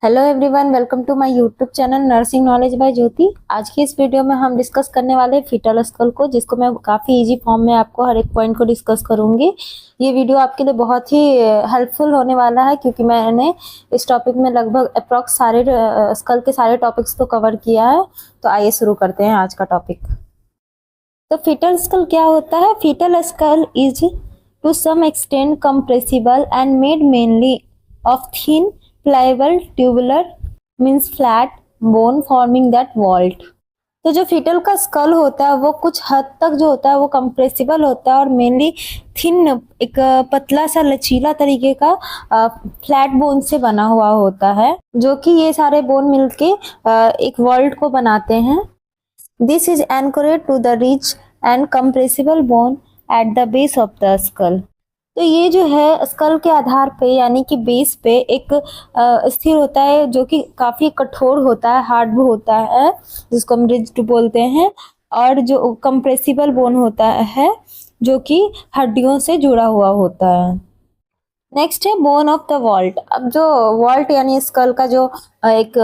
Hello everyone, welcome to my YouTube channel nursing knowledge by Jyoti. आज की इस video में हम डिस्कस करने वाले हैं फीटल स्कल को, जिसको मैं काफ़ी इजी फॉर्म में आपको हर एक पॉइंट को डिस्कस करूंगी। ये वीडियो आपके लिए बहुत ही हेल्पफुल होने वाला है, क्योंकि मैंने इस टॉपिक में लगभग अप्रॉक्स सारे स्कल के सारे टॉपिक्स को कवर किया है। तो आइए शुरू करते हैं आज का टॉपिक। तो फीटल स्कल क्या होता है? Foetal skull is to some extent compressible and made mainly of thin pliable tubular means flat bone forming that vault। तो जो फीटल का स्कल होता है वो कुछ हद तक जो होता है वो कंप्रेसिबल होता है और मेनली थिन एक पतला सा लचीला तरीके का फ्लैट बोन से बना हुआ होता है, जो कि ये सारे बोन मिलके एक वॉल्ट को बनाते हैं। This is anchored to the rigid and compressible bone at the base of the skull. तो ये जो है स्कल के आधार पे यानी कि बेस पे एक स्थिर होता है, जो कि काफी कठोर होता है, हार्ड होता है, जिसको हम रिज्ड बोलते हैं। और जो कंप्रेसिबल बोन होता है जो कि हड्डियों से जुड़ा हुआ होता है। नेक्स्ट है बोन ऑफ द वॉल्ट। अब जो वॉल्ट यानी स्कल का जो एक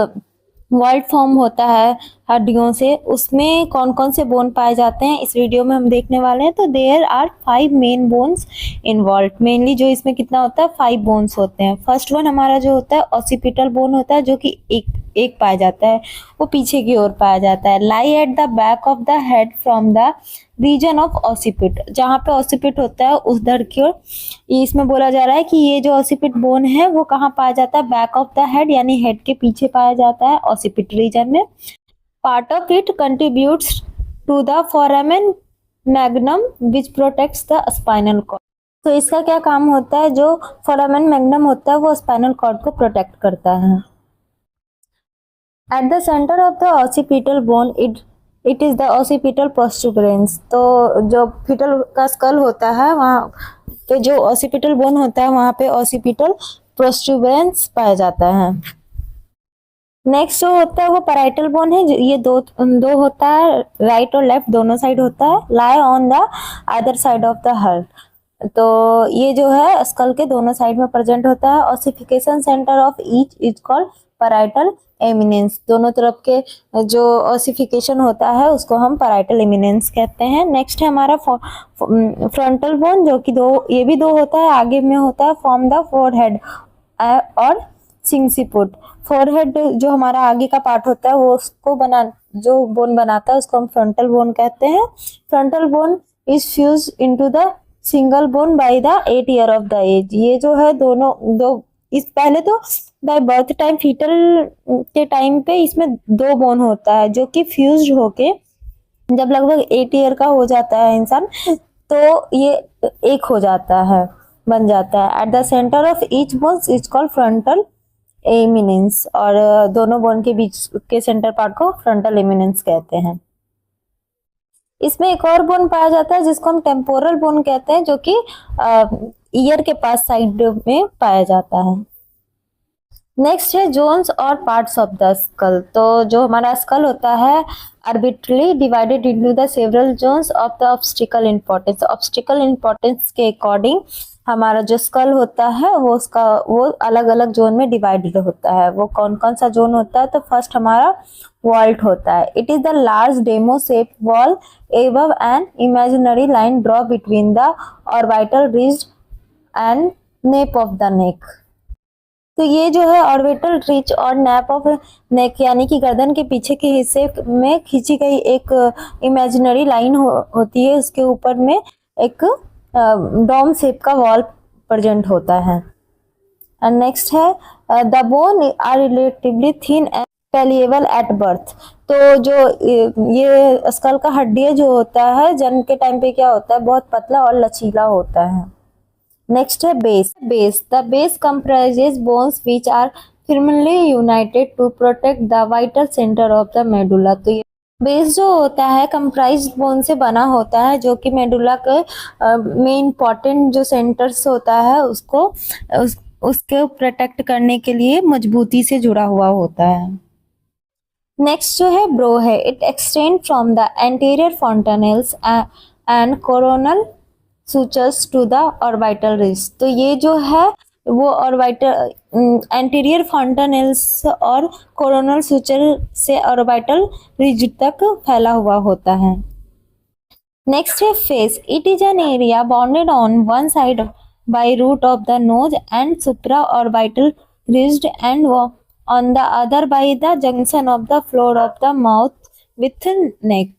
वॉल्ट फॉर्म होता है हड्डियों से, उसमें कौन कौन से बोन पाए जाते हैं इस वीडियो में हम देखने वाले हैं। तो there are 5 main bones in vault. Mainly जो इसमें कितना होता है, 5 बोन्स होते हैं। फर्स्ट वन हमारा जो होता है ऑसिपिटल बोन होता है, जो कि एक पाया जाता है, वो पीछे की ओर पाया जाता है। Lie at the back of the head from the region of occiput. जहाँ पे ऑसिपिट होता है उधर की ओर ये इसमें बोला जा रहा है कि ये जो ऑसिपिट बोन है वो कहाँ पाया जाता है, बैक ऑफ द हेड यानी हेड के पीछे पाया जाता है, ऑसिपिट रीजन में। Part of it contributes to the foramen magnum which protects the spinal cord. तो इसका क्या काम होता है? जो फोरामेन मैग्नम होता है वो स्पाइनल कॉर्ड को प्रोटेक्ट करता है। At the centre of the occipital bone it is the occipital protuberance. तो जो फीटल का स्कल होता है वहाँ पे जो ऑसिपिटल बोन होता है वहाँ पे ऑसिपिटल प्रोस्टुबरेंस पाया जाता है। नेक्स्ट जो होता है वो पैराइटल बोन है। ये दो होता है, राइट और लेफ्ट दोनों साइड होता है। Lie on the other side of the heart. तो ये जो है स्कल के दोनों साइड में प्रेजेंट होता है। Ossification centre of each is called parietal eminence. दोनों तरफ के जो ऑसिफिकेशन होता है उसको हम पैराइटल एमिनेंस कहते हैं। नेक्स्ट है हमारा फ्रंटल बोन, जो कि ये भी दो होता है, आगे में होता है फ्रॉम द फोरहेड और सिंगसिपुट। फोरहेड जो हमारा आगे का पार्ट होता है वो उसको जो बोन बनाता है उसको हम फ्रंटल बोन कहते हैं। Frontal bone is fuse into the single bone by the 8 year of the age. ये जो है इस पहले तो बाय बर्थ टाइम फीटल के टाइम पे इसमें 2 बोन होता है, जो कि फ्यूज होके जब लगभग 8 ईयर का हो जाता है इंसान तो ये एक हो जाता है, बन जाता है। At the centre of each bone is called frontal eminence. और दोनों बोन के बीच के सेंटर पार्ट को फ्रंटल एमिनेंस कहते हैं। इसमें एक और बोन पाया जाता है जिसको हम टेम्पोरल बोन कहते हैं, जो कि ईयर के पास साइड में पाया जाता है। नेक्स्ट है जोन्स और पार्ट्स ऑफ द स्कल। तो जो हमारा स्कल होता है arbitrarily divided into the several zones of the obstetrical importance. Obstetrical importance के अकॉर्डिंग हमारा जो स्कल होता है वो अलग अलग जोन में डिवाइडेड होता है। वो कौन कौन सा जोन होता है? तो फर्स्ट हमारा वॉल्ट होता है। It is the large demo shape wall above an imaginary line draw between the orbital ridge and Knapp of the नेक। तो ये जो है ऑर्बिटल रिच और नैप ऑफ नेक यानी कि गर्दन के पीछे के हिस्से में खींची गई एक इमेजिनरी लाइन होती है, उसके ऊपर में एक डोम शेप का वॉल प्रेजेंट होता है। एंड नेक्स्ट है the bone are relatively thin and pliable at birth. तो जो ये स्कल का हड्डी जो होता है जन्म के टाइम पे क्या होता है, बहुत पतला और लचीला होता है। नेक्स्ट है base. The base comprises bones which are firmly united to protect the vital center of the medulla। तो ये बेस जो होता है कंप्राइज बोन से बना होता है, जो कि मेडुला के में इम्पॉर्टेंट जो सेंटर्स होता है उसके प्रोटेक्ट करने के लिए मजबूती से जुड़ा हुआ होता है। नेक्स्ट जो है ब्रो है। It extend from the anterior fontanelles and coronal sutures to the orbital ridge. तो ये जो है वो ऑर्बिटल एंटीरियर फॉन्टानेल्स और कोरोनल सुचर से ऑर्बिटल रिज तक फैला हुआ होता है। नेक्स्ट है face. It is an area bounded on one side by root of the nose and supraorbital ridge and on the other by the junction of the floor of the mouth with neck।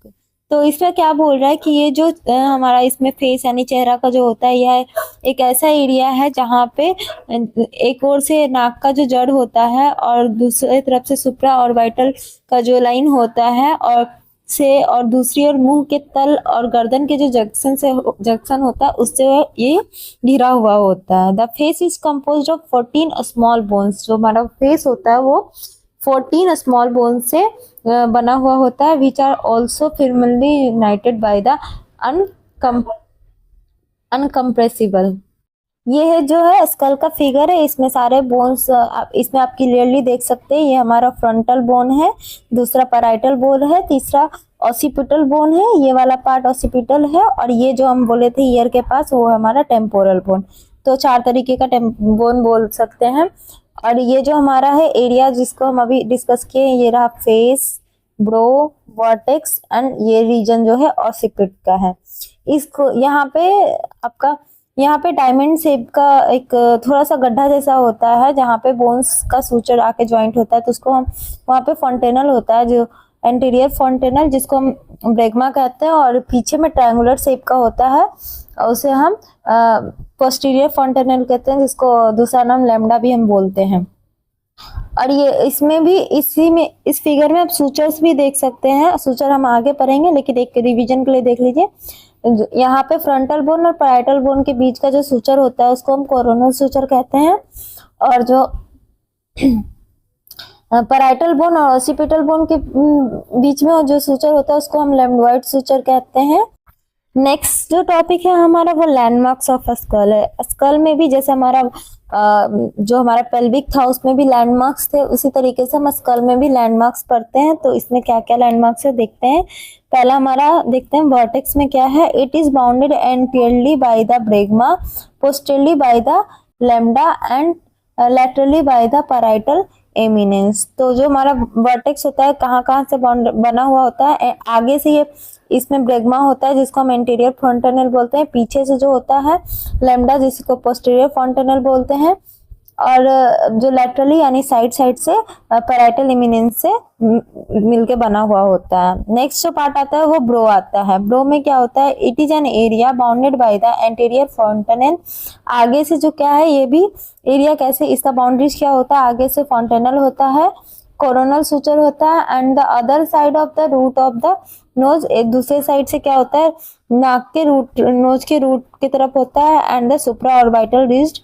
तो इसमें क्या बोल रहा है कि ये जो हमारा इसमें फेस यानी चेहरा का जो होता है यह एक ऐसा एरिया है जहाँ पे एक ओर से नाक का जो जड़ होता है और दूसरी तरफ से सुप्रा ऑर्बिटल का जो लाइन होता है और दूसरी ओर मुंह के तल और गर्दन के जो जंक्शन होता है उससे ये घिरा हुआ होता है। The face is composed of 14 small bones. जो हमारा फेस होता है वो 14 स्मॉल बोन्स से बना हुआ होता है, which are also firmly united by the incompressible. ये है जो है स्कल का फिगर है, इसमें सारे बोन्स इसमें आप क्लियरली देख सकते हैं। ये हमारा फ्रंटल बोन है, दूसरा पैराइटल बोन है, तीसरा ऑसिपिटल बोन है, ये वाला पार्ट ऑसिपिटल है, और ये जो हम बोले थे ईयर के पास वो हमारा टेम्पोरल बोन। तो 4 तरीके का बोन बोल सकते हैं। और ये जो हमारा है एरिया जिसको हम अभी डिस्कस किए, ये रहा फेस, ब्रो, वर्टेक्स एंड ये रीजन जो है ऑसिपिट का है। इसको यहाँ पे डायमंड शेप का एक थोड़ा सा गड्ढा जैसा होता है जहाँ पे बोन्स का सूचर आके ज्वाइंट होता है, तो उसको हम वहाँ पे फॉन्टेनल होता है, जो एंटीरियर फॉन्टेनल जिसको हम ब्रेगमा कहते हैं, और पीछे में ट्रायंगुलर शेप का होता है उसे हम पोस्टीरियर फॉन्टेनल कहते हैं, जिसको दूसरा नाम लैम्डा भी हम बोलते हैं। और ये इसमें भी इस फिगर में आप सूचर्स भी देख सकते हैं। सूचर हम आगे पढ़ेंगे, लेकिन एक रिवीजन के लिए देख लीजिए। यहाँ पे फ्रंटल बोन और पैराइटल बोन के बीच का जो सूचर होता है उसको हम कोरोनल सूचर कहते हैं, और जो पैराइटल बोन और ऑसिपिटल बोन के बीच में जो सूचर होता है उसको हम लैम्डोइड सूचर कहते हैं। नेक्स्ट जो टॉपिक है हमारा वो लैंडमार्क्स ऑफ स्कल है। स्कल में भी जैसे जो हमारा पेल्विक था उसमें भी लैंडमार्क्स थे, उसी तरीके से हम स्कल में भी लैंडमार्क्स पढ़ते हैं। तो इसमें क्या क्या लैंडमार्क्स है देखते हैं। पहला हमारा देखते हैं वर्टेक्स में क्या है। It is bounded anteriorly by the bregma, posteriorly by the lambda and laterally by the parietal eminence. तो जो हमारा वर्टेक्स होता है कहाँ से बना हुआ होता है, आगे से ये इसमें ब्रेगमा होता है जिसको हम एंटीरियर फॉन्टेनल बोलते हैं, पीछे से जो होता है लैम्डा जिसको पोस्टीरियर फॉन्टेनल बोलते हैं, और जो लैटरली यानी साइड से पैराइटल इमिनेंस से मिलके बना हुआ होता है। नेक्स्ट जो पार्ट आता है वो ब्रो आता है। ब्रो में क्या होता है, it is an area bounded by the anterior fontanelle. आगे से जो क्या है ये भी एरिया कैसे, इसका बाउंड्रीज क्या होता है, आगे से फॉन्टेनल होता है, कोरोनल सूचर होता है, and the other side of the root of the nose, एक दूसरे साइड से क्या होता है नाक के रूट, नोज के रूट की तरफ होता है, and the supra orbital ridge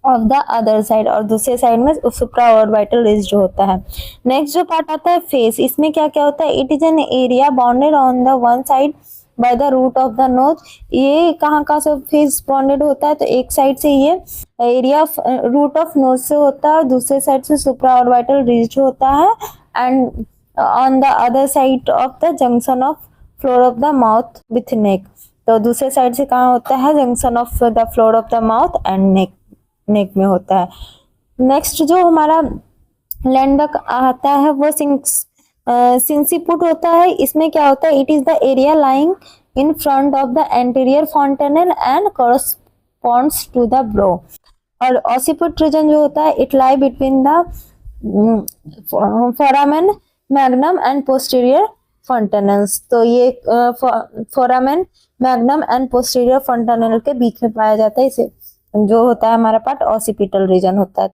of the other side, और दूसरे साइड में सुप्रा ऑर्बिटल रिज होता है। नेक्स्ट जो पार्ट आता है फेस, इसमें क्या क्या होता है, it is an area bounded on the one side by the root of the nose. ये कहाँ से फेस बाउंडेड होता है, तो एक साइड से ये एरिया रूट ऑफ नोज से होता है, दूसरे साइड से सुप्रा ऑर्बिटल रिज होता है, and on the other side of the junction of floor of the mouth with neck. तो दूसरे साइड से कहाँ होता है, junction of the floor of the mouth and neck में होता है। नेक्स्ट जो हमारा लैंडमार्क आता है वो सिंसिपुट होता है। इसमें क्या होता है, it is the area lying in front of the anterior fontanelle and corresponds to the brow. और ऑसिपुट रीजन जो होता है, it lie between the foramen magnum and posterior fontanelles. तो ये foramen magnum and posterior fontanelle के बीच में पाया जाता है, इसे जो होता है हमारा पार्ट ऑसिपिटल रीजन होता है।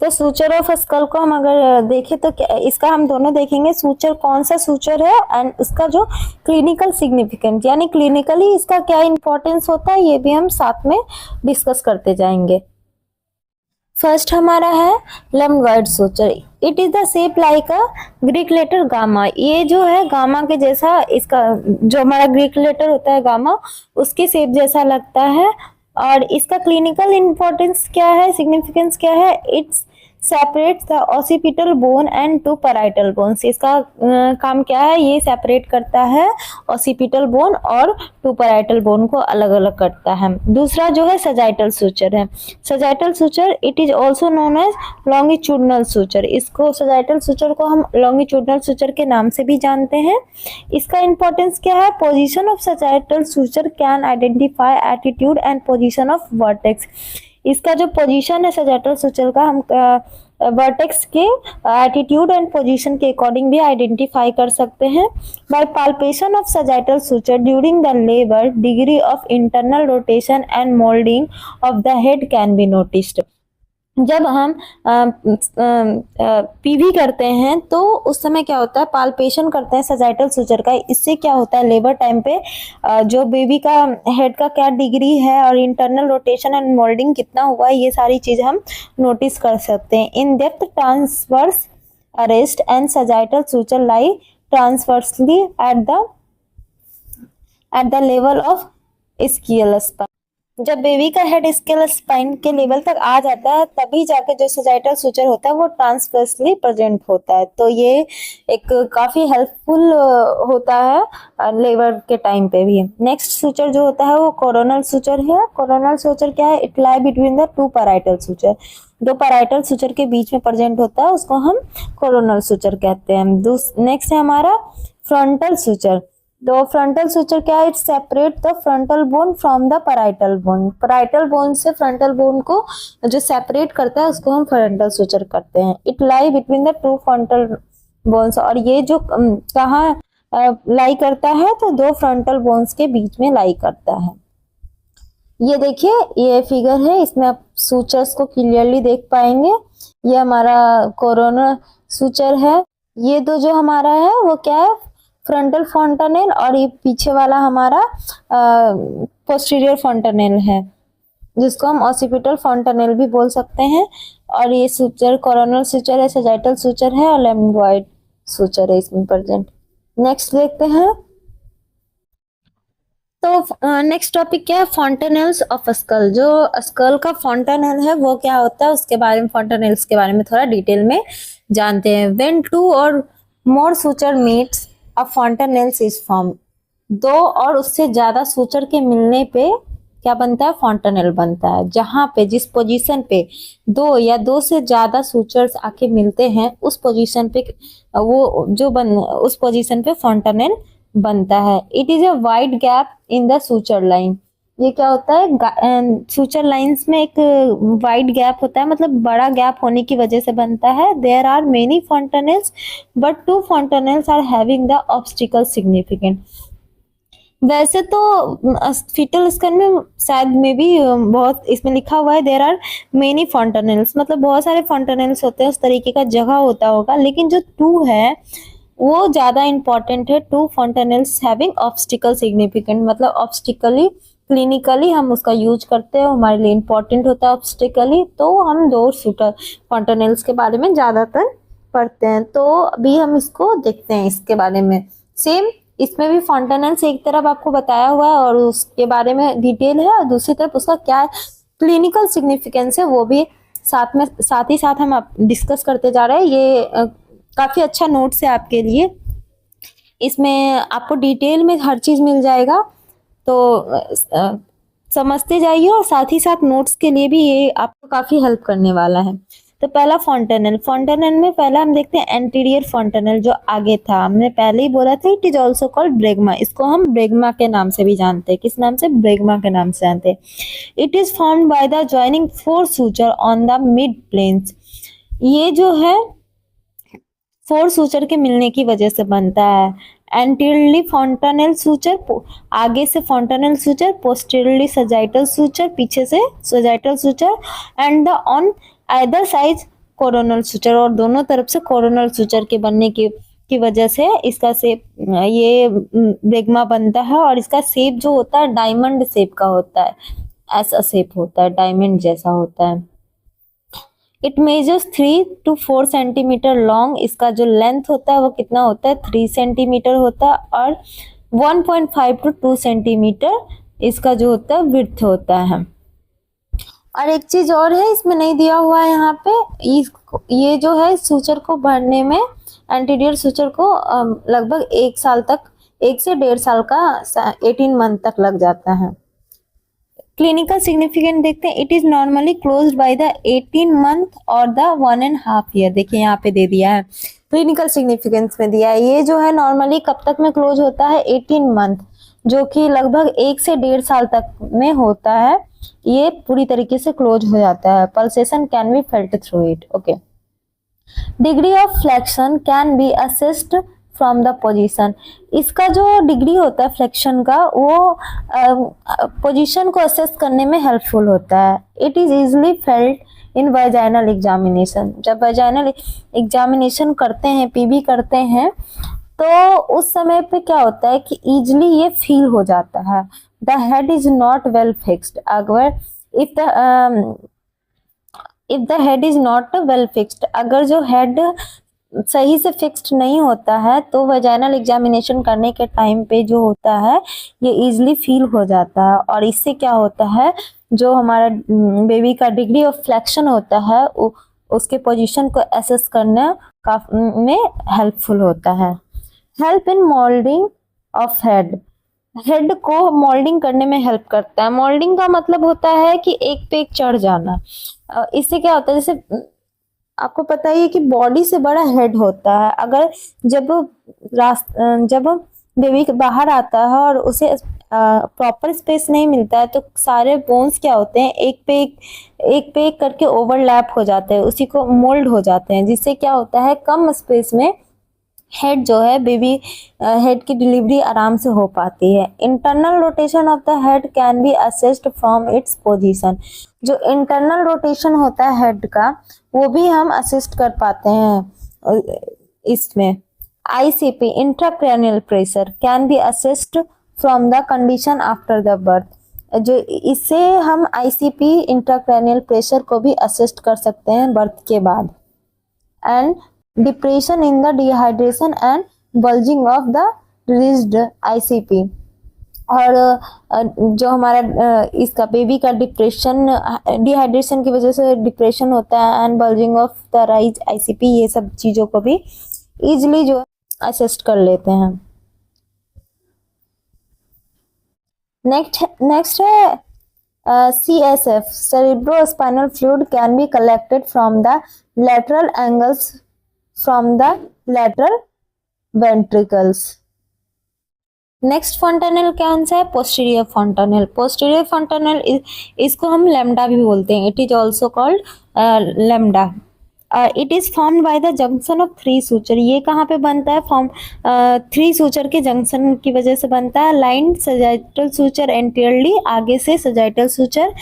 तो सूचर ऑफ स्कल को हम अगर देखें तो इसका हम दोनों देखेंगे, सूचर कौन सा सूचर है एंड उसका जो क्लिनिकल सिग्निफिकेंट यानी क्लिनिकली इसका क्या इंपॉर्टेंस होता है, ये भी हम साथ में डिस्कस करते जाएंगे। फर्स्ट हमारा है lambdoid suture. It is the shape like a Greek letter gamma. ये जो है गामा के जैसा, इसका जो हमारा ग्रीक लेटर होता है गामा उसके शेप जैसा लगता है। और इसका क्लिनिकल इंपॉर्टेंस क्या है, सिग्निफिकेंस क्या है, its separates the occipital bone and two parietal bones. इसका काम क्या है, ये सेपरेट करता है ऑसिपिटल बोन और टू पैराइटल बोन को अलग अलग करता है। दूसरा जो है सजाइटल सूचर है। Sagittal suture it is also known as longitudinal suture. इसको सजाइटल सूचर को हम लॉन्गिट्यूडनल सूचर के नाम से भी जानते हैं। इसका इंपॉर्टेंस क्या है? Position of sagittal suture can identify attitude and position of vertex. इसका जो पोजीशन है सजाइटल सूचर का, हम वर्टेक्स के एटीट्यूड एंड पोजीशन के अकॉर्डिंग भी आइडेंटिफाई कर सकते हैं। By palpation of sagittal suture during the labour, degree of internal rotation and moulding of the head can be noticed. जब हम पीवी करते हैं तो उस समय क्या होता है, पाल्पेशन करते हैं सजाइटल सूचर का। इससे क्या होता है, लेबर टाइम पे जो बेबी का हेड का क्या डिग्री है और इंटरनल रोटेशन एंड मोल्डिंग कितना हुआ है, ये सारी चीजें हम नोटिस कर सकते हैं। In depth transverse arrest and sagittal suture lie transversely at the level of ischial spine. जब बेबी का हेड स्केल स्पाइन के लेवल तक आ जाता है तभी जाके जो सजाइटल सूचर होता है वो ट्रांसवर्सली प्रेजेंट होता है। तो ये एक काफी हेल्पफुल होता है लेबर के टाइम पे भी। नेक्स्ट सूचर जो होता है वो कोरोनल सूचर है। कोरोनल सूचर क्या है? It lie between the two parietal suture. दो पैराइटल सूचर के बीच में प्रेजेंट होता है, उसको हम कोरोनल सूचर कहते हैं। नेक्स्ट है हमारा फ्रंटल सूचर। दो फ्रंटल सूचर क्या है? It separate the frontal bone from the parietal bone. Parietal bone से फ्रंटल बोन को जो सेपरेट करता है उसको हम फ्रंटल सूचर करते हैं। It lie between the two frontal bones. और ये जो कहाँ लाई करता है? तो दो फ्रंटल बोन्स के बीच में लाई करता है। ये देखिए, ये फिगर है, इसमें आप सूचर्स को क्लियरली देख पाएंगे। ये हमारा कोरोनल सूचर है। ये दो जो हमारा है वो क्या है? Frontal fontanelle. और ये पीछे वाला हमारा पोस्टीरियर फॉन्टानेल है, जिसको हम ऑसिपिटल फॉन्टानेल भी बोल सकते हैं। और ये सूचर कोरोनल सूचर है, सजाइटल सूचर है और लेम्बोइड सूचर है इसमें प्रेजेंट। नेक्स्ट देखते हैं। तो नेक्स्ट टॉपिक क्या है? Fontanelles of skull. जो स्कल का फॉन्टानेल है वो क्या होता है, उसके बारे में, फॉन्टानेल्स के बारे में थोड़ा डिटेल में जानते हैं। When two or more suture meets a fontanelles is form. दो और उससे ज्यादा सूचर के मिलने पे क्या बनता है? फॉन्टानेल बनता है। जहां पे, जिस पोजीशन पे दो या दो से ज्यादा सूचर्स आके मिलते हैं उस पोजीशन पे वो जो उस पोजीशन पे फॉन्टानेल बनता है। It is a wide gap in the suture line. ये क्या होता है? सूचर लाइंस में एक वाइड गैप होता है, मतलब बड़ा गैप होने की वजह से बनता है। There are many fontanelles but two fontanelles are having the obstetrical significant. वैसे तो फीटल स्कन में शायद में भी बहुत इसमें लिखा हुआ है देयर आर मेनी फॉन्टानेल्स, मतलब बहुत सारे फॉन्टानेल्स होते हैं, उस तरीके का जगह होता होगा। लेकिन जो टू है वो ज्यादा इंपॉर्टेंट है। Two fontanelles having obstetrical significant, मतलब ऑब्स्टिकली क्लिनिकली हम उसका यूज करते हैं, हमारे लिए इंपॉर्टेंट होता है ऑब्स्टिकली। तो हम दो सूटर फॉन्टानेल्स के बारे में ज्यादातर पढ़ते हैं। तो अभी हम इसको देखते हैं, इसके बारे में। सेम इसमें भी फॉन्टानेल्स एक तरफ आपको बताया हुआ है और उसके बारे में डिटेल है, और दूसरी तरफ उसका क्या क्लिनिकल सिग्निफिकेंस है वो भी साथ ही साथ हम डिस्कस करते जा रहे हैं। ये काफी अच्छा नोट्स है आपके लिए, इसमें आपको डिटेल में हर चीज मिल जाएगा। तो समझते जाइए, और साथ ही साथ नोट्स के लिए भी ये आपको काफी हेल्प करने वाला है। तो पहला फॉन्टानेल। फॉन्टानेल में पहला हम देखते हैं एंटीरियर फॉन्टानेल, जो आगे था, हमने पहले ही बोला था। It is also called bregma. इसको हम ब्रेगमा के नाम से भी जानते हैं। किस नाम से? ब्रेगमा के नाम से जानते हैं। It is formed by the joining four suture on the mid planes. ये जो है फोर सूचर के मिलने की वजह से बनता है। एंटीरियरली फॉन्टानेल सूचर, आगे से fontanelle suture, posteriorly sagittal suture, पीछे से sagittal suture, and the on either side coronal suture, और दोनों तरफ से कोरोनल सूचर के बनने की वजह से इसका शेप, ये ब्रेगमा बनता है। और इसका शेप जो होता है डायमंड शेप का होता है, ऐसा शेप होता है, डायमंड जैसा होता है। It measures 3 to 4 centimetre long. इसका जो लेंथ होता है वो कितना होता है? 3 सेंटीमीटर होता है। और 1.5 to 2 सेंटीमीटर इसका जो होता है विड्थ होता है। और एक चीज और है, इसमें नहीं दिया हुआ है यहाँ पे, ये जो है सूचर को भरने में, एंटीरियर सूचर को लगभग 1 साल तक 1 से 1.5 साल का 18 मंथ तक लग जाता है। क्लिनिकल सिग्निफिकेंट देखते हैं, it is normally closed by the 18 month और द 1.5 ईयर। देखिए यहाँ पे दे दिया है, क्लिनिकल सिग्निफिकेंस में दिया है। ये जो है नॉर्मली कब तक में क्लोज होता है, 18 मंथ, जो कि लगभग 1 से 1.5 साल तक में होता है। ये पूरी तरीके से क्लोज हो जाता है। Pulsation can be felt through it. Okay, degree of flexion can be assessed from the position. इसका जो डिग्री होता है फ्लेक्शन का, वो पोजीशन को असेस करने में हेल्पफुल होता है। It is easily felt in वाजाइनल examination. जब वाजाइनल एग्जामिनेशन करते हैं, पीबी करते हैं, तो उस समय पे क्या होता है कि इजिली ये फील हो जाता है। The head is not well fixed. अगर if the head is not well fixed, अगर जो हेड सही से फिक्स्ड नहीं होता है, तो वजाइनल एग्जामिनेशन करने के टाइम पे जो होता है ये इजिली फील हो जाता है। और इससे क्या होता है, जो हमारा बेबी का डिग्री ऑफ फ्लेक्शन होता है उसके पोजीशन को एसेस करने में हेल्पफुल होता है। Help in moulding of head. Head को मोल्डिंग करने में हेल्प करता है। मोल्डिंग का मतलब होता है कि एक पे एक चढ़ जाना। इससे क्या होता है, जैसे आपको पता ही है कि बॉडी से बड़ा हेड होता है। अगर जब बेबी बाहर आता है और उसे प्रॉपर स्पेस नहीं मिलता है, तो सारे बोन्स क्या होते हैं, एक पे एक करके ओवरलैप हो जाते हैं, उसी को मोल्ड हो जाते हैं, जिससे क्या होता है कम स्पेस में हेड जो है बेबी हेड की डिलीवरी आराम से हो पाती है। Internal rotation of the head can B assessed from its position. जो इंटरनल रोटेशन होता है हेड का, वो भी हम असिस्ट कर पाते हैं इसमें। ICP intracranial pressure can be assist from the condition after the birth. जो इससे हम आईसीपी इंट्राक्रैनियल प्रेशर को भी असिस्ट कर सकते हैं बर्थ के बाद। And depression in the dehydration and bulging of the released ICP. और जो हमारा इसका बेबी का डिप्रेशन, डिहाइड्रेशन की वजह से डिप्रेशन होता है, and bulging of the rise ICP, ये सब चीजों को भी इजिली जो असिस्ट कर लेते हैं। नेक्स्ट है CSF, cerebrospinal fluid can be collected from the lateral angles from the lateral ventricles। Next fontanelle कौन सा है, पोस्टीरियर फॉन्टानेल। पोस्टीरियर फॉन्टानेल इसको हम लैम्डा भी बोलते हैं। It is also called lambda. It is formed by the junction of 3 suture. ये कहाँ पे बनता है, फॉर्म 3 सूचर के जंक्शन की वजह से बनता है। लाइन सजाइटल सूचर एंटीरियरली, आगे से सजाइटल सूचर,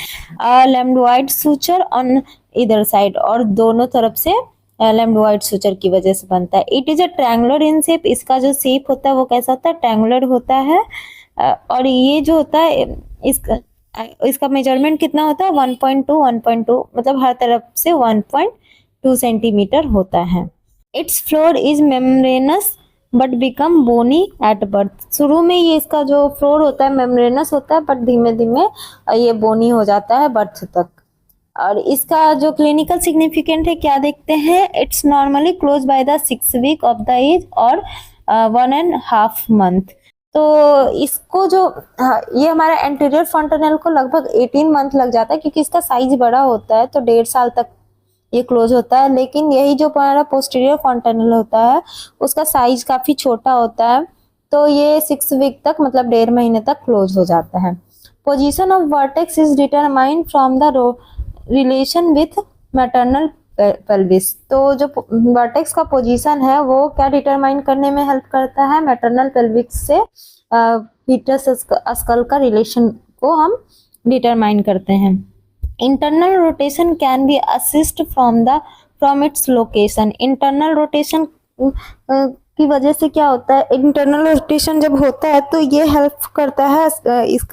लैम्डोइड सूचर ऑन इधर साइड, और दोनों तरफ से लैम्डोइड सूचर की वजह से बनता है। It is a triangular in shape. इसका जो शेप होता है वो कैसा होता है, ट्रायंगुलर होता है। और ये जो होता है इसका मेजरमेंट कितना होता है, 1.2 मतलब हर तरफ से 1.2 सेंटीमीटर होता है। Its floor is membranous but become bony at birth. शुरू में ये इसका जो फ्लोर होता है मेम्ब्रेनस होता है, बट धीमे धीमे ये बोनी हो जाता है बर्थ तक। और इसका जो क्लिनिकल सिग्निफिकेंट है क्या देखते हैं, it's normally close by the 6 week of the age और 1.5 मंथ। तो इसको जो ये हमारा एंटीरियर फॉन्टानेल को लगभग 18 मंथ लग जाता है, क्योंकि इसका साइज बड़ा होता है, तो 1.5 साल तक ये क्लोज होता है। लेकिन यही जो हमारा पोस्टीरियर फॉन्टानेल होता है उसका साइज काफी छोटा होता है, तो ये 6 वीक तक मतलब 1.5 महीने तक क्लोज हो जाता है। Position of vertex is determined from the relation with maternal pelvis. तो जो वर्टेक्स का पोजीशन है वो क्या डिटरमाइन करने में हेल्प करता है, मैटरनल पेल्विस से फीटस स्कल का रिलेशन को हम डिटरमाइन करते हैं। Internal rotation can be assist from its location. Internal rotation की वजह से क्या होता है, इंटरनल रोटेशन जब होता है तो ये हेल्प करता है इस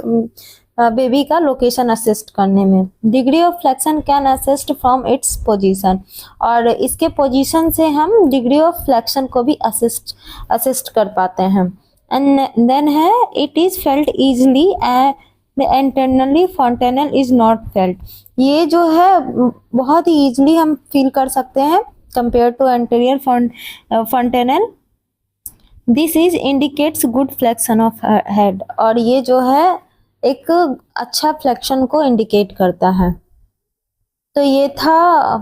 बेबी का लोकेशन असिस्ट करने में। Degree of flexion can assist from its position. और इसके पोजीशन से हम डिग्री ऑफ फ्लेक्शन को भी असिस्ट कर पाते हैं। एंड देन है it is felt easily and internally fontanelle is not felt. ये जो है बहुत ही इजिली हम फील कर सकते हैं compare to anterior fontanelle. This is indicates good flexion of head, और ये जो है एक अच्छा फ्लेक्शन को इंडिकेट करता है। तो ये था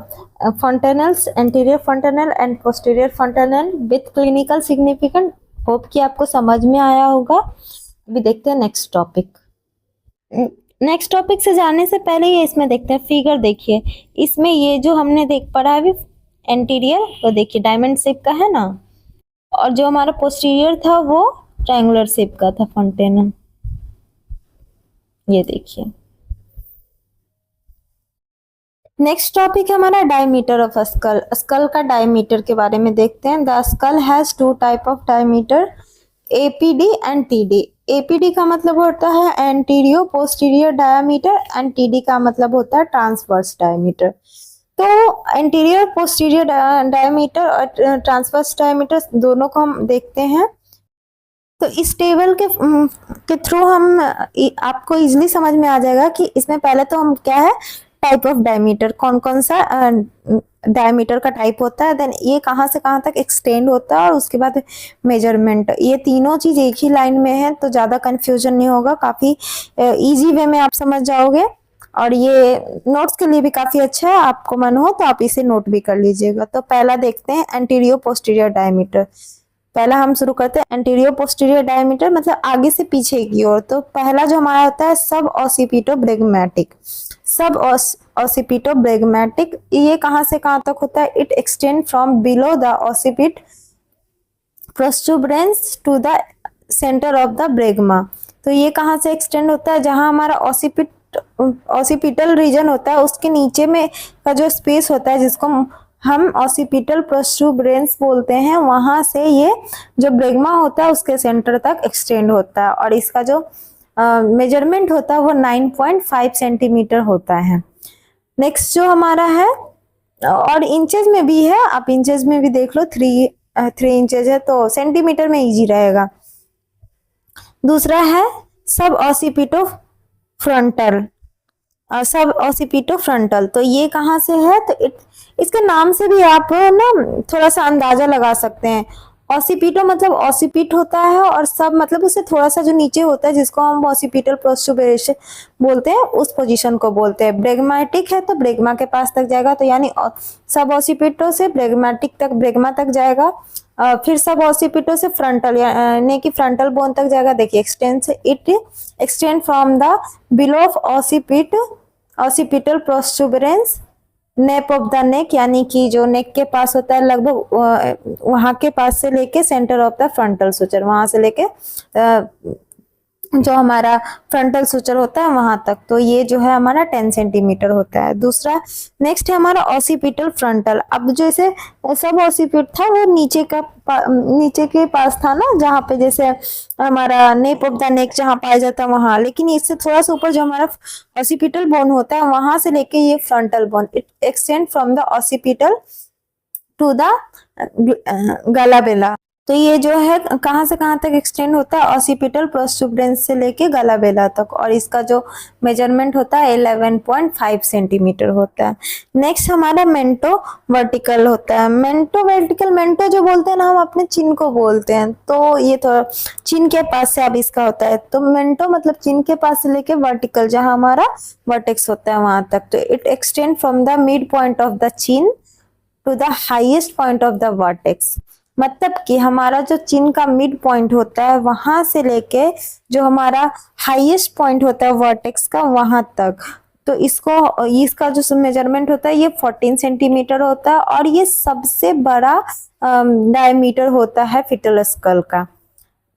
fontanelles, anterior fontanelle and posterior fontanelle with clinical significant. Hope कि आपको समझ में आया होगा। अभी देखते हैं नेक्स्ट टॉपिक। नेक्स्ट टॉपिक से जाने से पहले ये इसमें देखते हैं फिगर। देखिए इसमें ये जो हमने देख पढ़ा है अभी एंटीरियर, तो देखिए डायमंड शेप का है ना, और जो हमारा पोस्टीरियर था वो ट्रायंगुलर शेप का था फॉन्टेनल। ये देखिए नेक्स्ट टॉपिक है हमारा डायमीटर ऑफ स्कल। स्कल का डायमीटर के बारे में देखते हैं। The skull has two type of diameter, APD and TD. APD का मतलब होता है anterior posterior diameter and TD का मतलब होता है ट्रांसवर्स डायमीटर। तो एंटीरियर पोस्टीरियर डायमीटर और ट्रांसवर्स डायमीटर दोनों को हम देखते हैं। तो इस टेबल के थ्रू हम आपको इजीली समझ में आ जाएगा कि इसमें पहले तो हम क्या है टाइप ऑफ डायमीटर, कौन कौन सा डायमीटर का टाइप होता है, देन ये कहाँ से कहाँ तक एक्सटेंड होता है, और उसके बाद मेजरमेंट। ये तीनों चीज एक ही लाइन में है तो ज्यादा कंफ्यूजन नहीं होगा, काफी इजी वे में आप समझ जाओगे। और ये नोट्स के लिए भी काफी अच्छा है, आपको मन हो तो आप इसे नोट भी कर लीजिएगा। तो पहला देखते हैं एंटीरियर पोस्टीरियर डायमीटर। पहला हम शुरू करते हैं एंटीरियर पोस्टीरियर डायमीटर, मतलब आगे से पीछे की ओर। तो पहला जो हमारा होता है सब ऑसिपिटो ब्रेगमेटिक। सब ऑसिपिटो ब्रेगमेटिक ये कहां से कहां तक होता है? It extend from below the occiput protuberance to the centre of the bregma. तो ये कहां से एक्सटेंड होता है? जहां हमारा ऑसिपिटल रीजन होता है उसके नीचे में का जो स्पेस होता है जिसको हम ऑसिपिटल प्रोस्टुबरेंस बोलते हैं, वहां से ये जो ब्रेगमा होता है उसके सेंटर तक एक्सटेंड होता है। और इसका जो मेजरमेंट होता है वो 9.5 सेंटीमीटर होता है। नेक्स्ट जो हमारा है, और इंचेस में भी है, आप इंचेस में भी देख लो, 3 इंचेस है तो सेंटीमीटर में इजी रहेगा। दूसरा है सब ऑसिपिटो फ्रंटल। सब ऑसिपिटो फ्रंटल, तो ये कहाँ से है? तो इसके नाम से भी आप ना थोड़ा सा अंदाजा लगा सकते हैं। ऑसिपिटो मतलब ऑसिपिट होता है, और सब मतलब उससे थोड़ा सा जो नीचे होता है जिसको हम ऑसिपिटल प्रोस्टुबरेशन बोलते हैं, उस पोजीशन को बोलते हैं। ब्रेगमेटिक है तो ब्रेगमा के पास तक जाएगा, तो यानी सब ऑसिपिटो से ब्रेगमेटिक तक, ब्रेगमा तक जाएगा। फिर सब ऑसिपिटो से फ्रंटल यानी कि फ्रंटल बोन तक जाएगा। देखिए it extend from the below of occipital protuberance nape of the neck, यानी कि जो नेक के पास होता है लगभग वहां के पास से लेके centre of the frontal suture, वहां से लेके जो हमारा फ्रंटल सुचर होता है वहां तक। तो ये जो है हमारा 10 सेंटीमीटर होता है। दूसरा नेक्स्ट है हमारा ऑसिपिटल फ्रंटल। अब जैसे सब ऑसिपिट था वो नीचे के पास था ना, जहाँ पे जैसे हमारा नेप ऑफ द नेक जहाँ पाया जाता है वहां, लेकिन इससे थोड़ा सा ऊपर जो हमारा ऑसिपिटल बोन होता है वहां से लेके ये frontal bone, it extend from the occipital to the glabella. तो ये जो है कहां से कहां तक एक्सटेंड होता है? ऑसिपिटल प्रोस्टुबरेंस से लेके गलाबेला तक, और इसका जो मेजरमेंट होता है 11.5 सेंटीमीटर होता है। नेक्स्ट हमारा मेंटो वर्टिकल होता है। मेंटो वर्टिकल, मेंटो जो बोलते हैं ना हम अपने चिन को बोलते हैं, तो ये तो चिन के पास से अब इसका होता है। तो मेंटो मतलब चिन के पास से लेके वर्टिकल जहां हमारा वर्टेक्स होता है वहां तक। तो it extend from the mid point of the chin to the highest point of the vertex. मतलब कि हमारा जो चिन का मिड पॉइंट होता है वहां से लेके जो हमारा हाईएस्ट पॉइंट होता है वर्टेक्स का वहां तक। तो इसका जो मेजरमेंट होता है ये 14 सेंटीमीटर होता है, और ये सबसे बड़ा डायमीटर होता है फिटल स्कल का।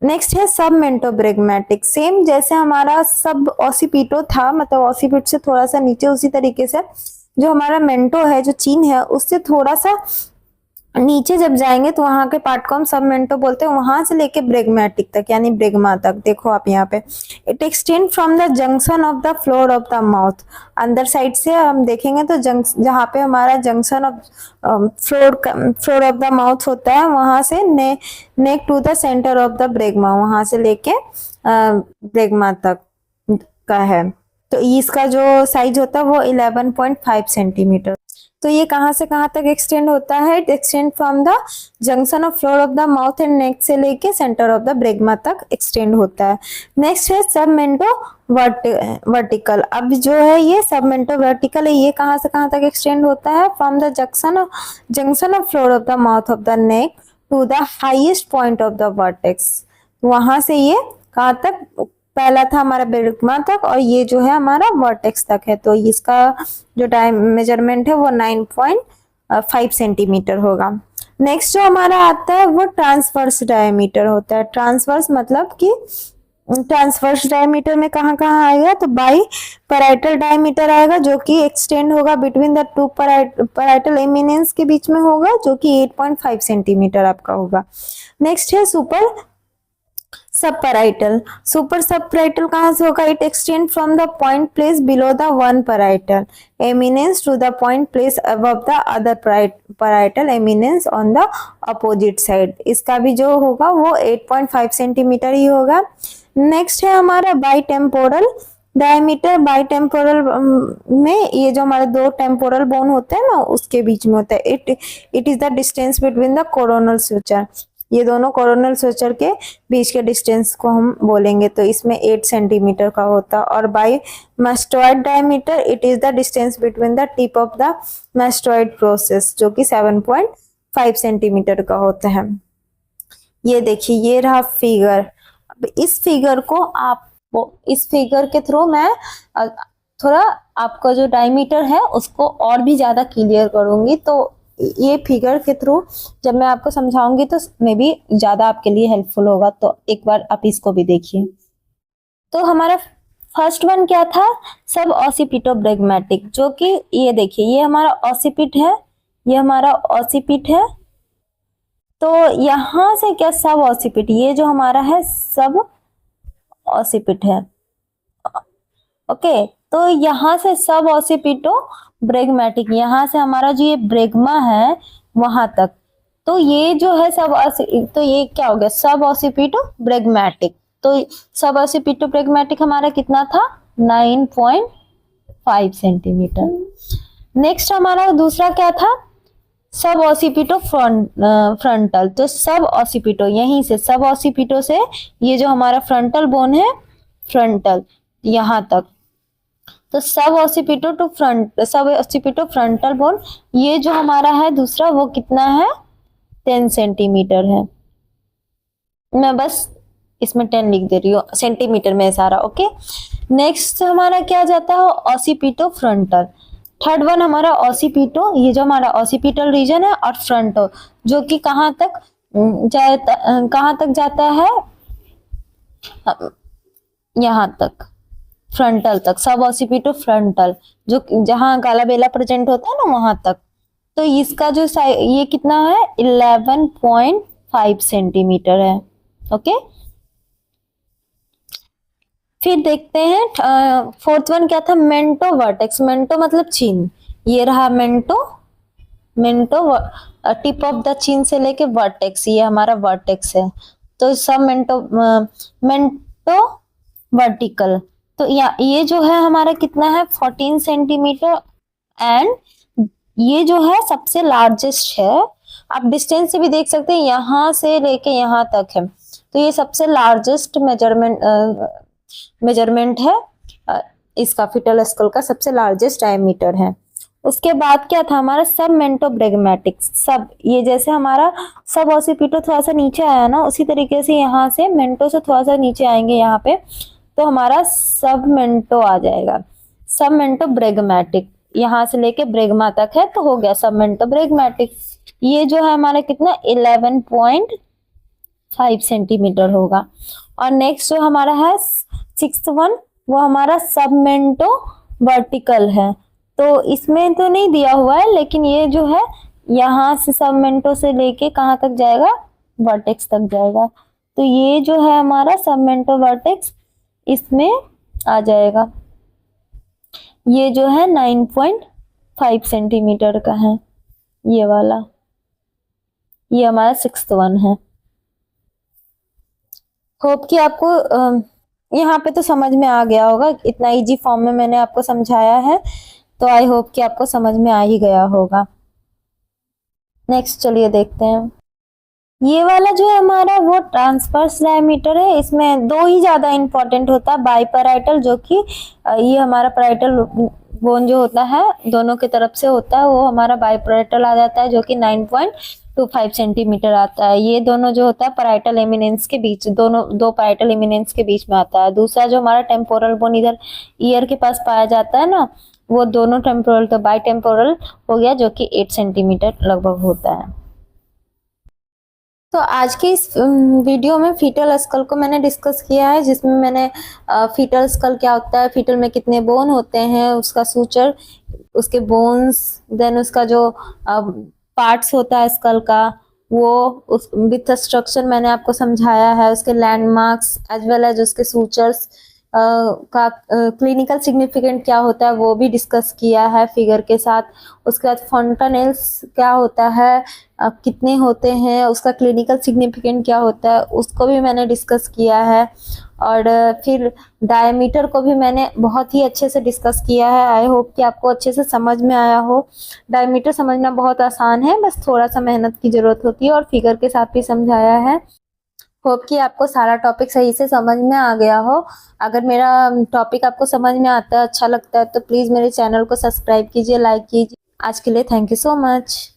नेक्स्ट है सब मेंटोब्रेगमेटिक। सेम जैसे हमारा सब ऑसिपिटो था, मतलब ऑसिपिट से थोड़ा सा नीचे, उसी तरीके से जो हमारा मेंटो है, जो चिन है, उससे थोड़ा सा नीचे जब जाएंगे तो वहां के पार्ट को हम सब मेंटो बोलते हैं। वहां से लेके ब्रेगमेटिक तक यानी ब्रेगमा तक, देखो आप यहाँ पे, it extend from the junction of the floor of the mouth. अंदर साइड से हम देखेंगे तो जहाँ पे हमारा junction of floor of the mouth होता है, वहां से neck to the centre of the bregma, वहां से लेके ब्रेगमा तक का है। तो इसका जो साइज होता है वो 11.5 सेंटीमीटर। तो ये कहाँ से कहाँ तक एक्सटेंड होता है? It extend from the junction of floor of the mouth and नेक से लेके सेंटर ऑफ द ब्रेगमा तक एक्सटेंड होता है। नेक्स्ट है सबमेंटो वर्टिकल। अब जो है ये सबमेंटो वर्टिकल है, ये कहाँ से कहाँ तक एक्सटेंड होता है? From the junction of floor of the mouth of the neck to the highest point of the vertex. वहां से ये कहाँ तक? पहला था हमारा ब्रेगमा तक और ये जो है हमारा वर्टेक्स तक है। तो इसका जो टाइम मेजरमेंट है वो 9.5 सेंटीमीटर होगा। नेक्स्ट जो हमारा आता है वो ट्रांसवर्स डायमीटर होता है। ट्रांसवर्स मतलब कि ट्रांसवर्स डायमीटर में कहाँ कहाँ आएगा? तो बाई पैराइटल डायमीटर आएगा जो कि एक्सटेंड होगा between the two parietal eminence के बीच में होगा, जो कि 8.5 सेंटीमीटर आपका होगा। नेक्स्ट है सुपर सबपैराइटल। सुपर सबपैराइटल कहाँ से होगा? It extend from the point place below the one parietal eminence to the point place above the other parietal eminence on the opposite side. इसका भी जो होगा वो 8.5 सेंटीमीटर ही होगा। नेक्स्ट है हमारा by temporal diameter. By temporal में ये जो हमारे दो टेम्पोरल बोन होते हैं ना उसके बीच में होता है। It is the distance between the coronal suture. ये दोनों कोरोनल सुचर के बीच के डिस्टेंस को हम बोलेंगे, तो इसमें 8 सेंटीमीटर का होता है। और bi mastoid diameter it is the distance between the tip of the mastoid process, जो कि 7.5 सेंटीमीटर का होता है। ये देखिए ये रहा फिगर। अब इस फिगर को इस फिगर के थ्रू मैं थोड़ा आपका जो डायमीटर है उसको और भी ज्यादा क्लियर करूंगी। तो ये फिगर के थ्रू जब मैं आपको समझाऊंगी तो मे बी ज्यादा आपके लिए हेल्पफुल होगा। तो एक बार आप इसको भी देखिए। तो हमारा फर्स्ट वन क्या था? सब ऑसिपिटोब्रेगमेटिक, जो कि ये देखिए ये हमारा ऑसिपिट है, ये हमारा ऑसिपिट है। तो यहां से क्या सब ऑसिपिट, ये जो हमारा है सब ऑसिपिट है। ओके, तो यहाँ से सब ऑसिपिटो ब्रेगमेटिक, यहाँ से हमारा जो ये ब्रेगमा है वहां तक, तो ये जो है तो ये क्या हो गया? सब ऑसिपिटो ब्रेगमेटिक। तो सब ऑसिपिटो ब्रेगमेटिक हमारा कितना था? 9.5 सेंटीमीटर। नेक्स्ट हमारा दूसरा क्या था? सब ऑसिपिटो फ्रंटल। तो सब ऑसिपिटो, यहीं से सब ऑसिपिटो से ये जो हमारा फ्रंटल बोन है, फ्रंटल यहाँ तक, तो सब ऑसिपिटो फ्रंटल बोन, ये जो हमारा है दूसरा वो कितना है? 10 सेंटीमीटर है। मैं बस इसमें 10 लिख दे रही हूँ, सेंटीमीटर में सारा। ओके, नेक्स्ट हमारा क्या जाता है? Occipito frontal. थर्ड वन हमारा ऑसिपिटो, ये जो हमारा ऑसिपिटल रीजन है, और फ्रंटो जो कि कहाँ तक जाता है? यहाँ तक, फ्रंटल तक। सब ऑसिपिटो फ्रंटल, जो जहां गालाबेला प्रेजेंट होता है ना वहां तक। तो इसका जो ये कितना है? 11.5 सेंटीमीटर है। ओके, फिर देखते हैं फोर्थ वन क्या था? मेंटो वर्टेक्स। मेंटो मतलब चिन्ह, ये रहा मेंटो टिप ऑफ द चिन्ह से लेके वर्टेक्स, ये हमारा वर्टेक्स है। तो सब मेंटो वर्टिकल। तो ये जो है हमारा कितना है? 14 सेंटीमीटर। एंड ये जो है सबसे लार्जेस्ट है। आप डिस्टेंस से भी देख सकते हैं, यहाँ से लेके यहाँ तक है। तो ये सबसे लार्जेस्ट मेजरमेंट है इसका, फिटल स्कल का सबसे लार्जेस्ट डायमीटर है। उसके बाद क्या था हमारा? सब मेंटो ब्रेगमेटिक। सब, ये जैसे हमारा सब ऑसिपिटो थोड़ा सा नीचे आया ना, उसी तरीके से यहाँ से मेंटो से थोड़ा सा नीचे आएंगे यहाँ पे, तो हमारा सब मेंटो आ जाएगा। सब मेंटो ब्रेगमेटिक, यहाँ से लेके ब्रेगमा तक है, तो हो गया सब मेंटो ब्रेगमेटिक। ये जो है हमारा कितना? 11.5 सेंटीमीटर होगा। और नेक्स्ट जो हमारा है सिक्स्थ वन, वो हमारा सब मेंटो वर्टिकल है। तो इसमें तो नहीं दिया हुआ है, लेकिन ये जो है यहाँ से सब मेंटो से लेके कहाँ तक जाएगा? वर्टेक्स तक जाएगा। तो ये जो है हमारा सब मेंटो वर्टेक्स इसमें आ जाएगा। ये जो है 9.5 सेंटीमीटर का है, ये वाला। ये हमारा सिक्स्थ वन है। होप कि आपको यहाँ पे तो समझ में आ गया होगा, इतना इजी फॉर्म में मैंने आपको समझाया है। तो आई होप कि आपको समझ में आ ही गया होगा। नेक्स्ट चलिए देखते हैं। ये वाला जो है हमारा वो ट्रांसवर्स डायमीटर है। इसमें दो ही ज्यादा इंपॉर्टेंट होता है, बाइपैराइटल जो कि ये हमारा पैराइटल बोन जो होता है दोनों की तरफ से होता है, वो हमारा बाइपैराइटल आ जाता है जो कि 9.25 सेंटीमीटर आता है। ये दोनों जो होता है पैराइटल एमिनेंस के बीच, दोनों दो पैराइटल एमिनेंस के बीच में आता है। दूसरा जो हमारा टेम्पोरल बोन इधर ईयर के पास पाया जाता है ना, वो दोनों टेम्पोरल, तो बाई टेम्पोरल हो गया जो कि 8 सेंटीमीटर लगभग होता है। तो आज के इस वीडियो में फीटल स्कल को मैंने डिस्कस किया है, जिसमें मैंने फीटल स्कल क्या होता है, फीटल में कितने बोन होते हैं, उसका सूचर, उसके बोन्स, देन उसका जो पार्ट्स होता है स्कल का, वो उस विथ स्ट्रक्चर मैंने आपको समझाया है, उसके लैंडमार्क्स एज वेल एज उसके सूचर्स का क्लिनिकल सिग्निफिकेंट क्या होता है वो भी डिस्कस किया है फिगर के साथ। उसके बाद फॉन्टानेल्स क्या होता है, कितने होते हैं, उसका क्लिनिकल सिग्निफिकेंट क्या होता है, उसको भी मैंने डिस्कस किया है। और फिर डायमीटर को भी मैंने बहुत ही अच्छे से डिस्कस किया है। आई होप कि आपको अच्छे से समझ में आया हो। डायमीटर समझना बहुत आसान है, बस थोड़ा सा मेहनत की जरूरत होती है, और फिगर के साथ भी समझाया है। होप कि आपको सारा टॉपिक सही से समझ में आ गया हो। अगर मेरा टॉपिक आपको समझ में आता है, अच्छा लगता है, तो प्लीज मेरे चैनल को सब्सक्राइब कीजिए, लाइक कीजिए। आज के लिए थैंक यू सो मच।